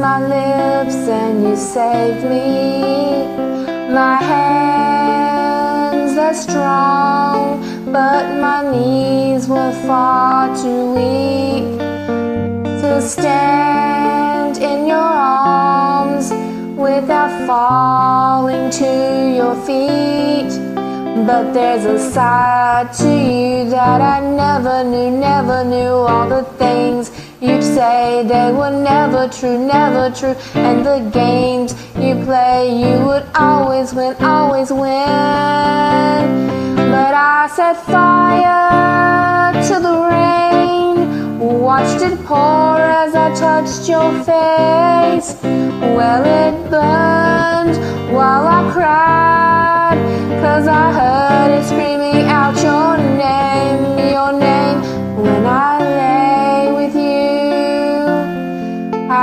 my lips and you saved me. My hands are strong, but my knees were far too weak to stand in your arms without falling to your feet. But there's a side to you that I never knew. All the things you'd say, they were never true. And the games you play, you would always win. But I set fire to the rain, watched it pour as I touched your face. Well, it burned while I cried, 'cause I heard it screaming out your name. When I lay with you,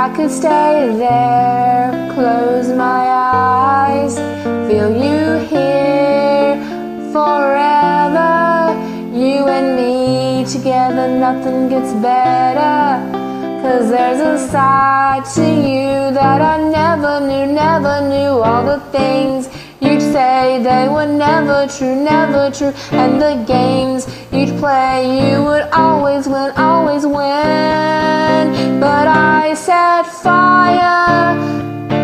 I could stay there, close my eyes, feel you here forever. You and me together, nothing gets better. 'Cause there's a side to you that I never knew. All the things you'd say, they were never true. And the games you'd play, you would always win. But I set fire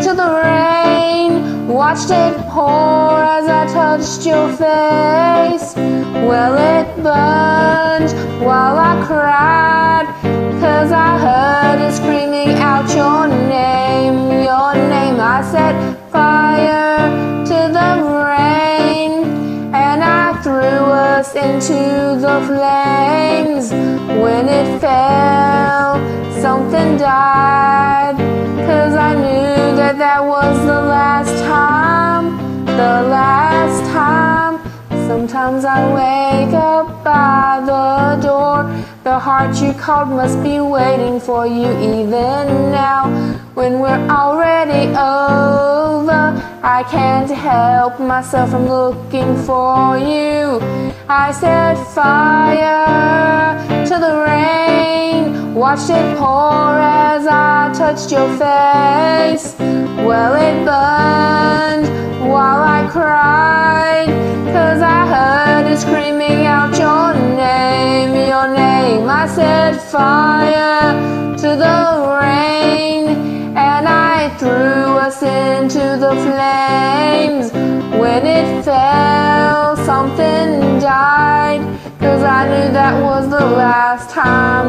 to the rain, watched it pour as I touched your face. Well, it burned while I cried, 'cause I heard it screaming out your name. I set fire to the rain, and I threw us into the flames. When it fell, something died, 'cause I knew that was the last time. Sometimes I wake up by the door. The heart you called must be waiting for you even now. When we're already over, I can't help myself from looking for you. I set fire to the rain, watched it pour as I touched your face. Well, it burned while I cried, 'cause I heard it screaming out your name. I set fire to the rain, and I threw us into the flames. When it fell, something died, 'cause I knew that was the last time.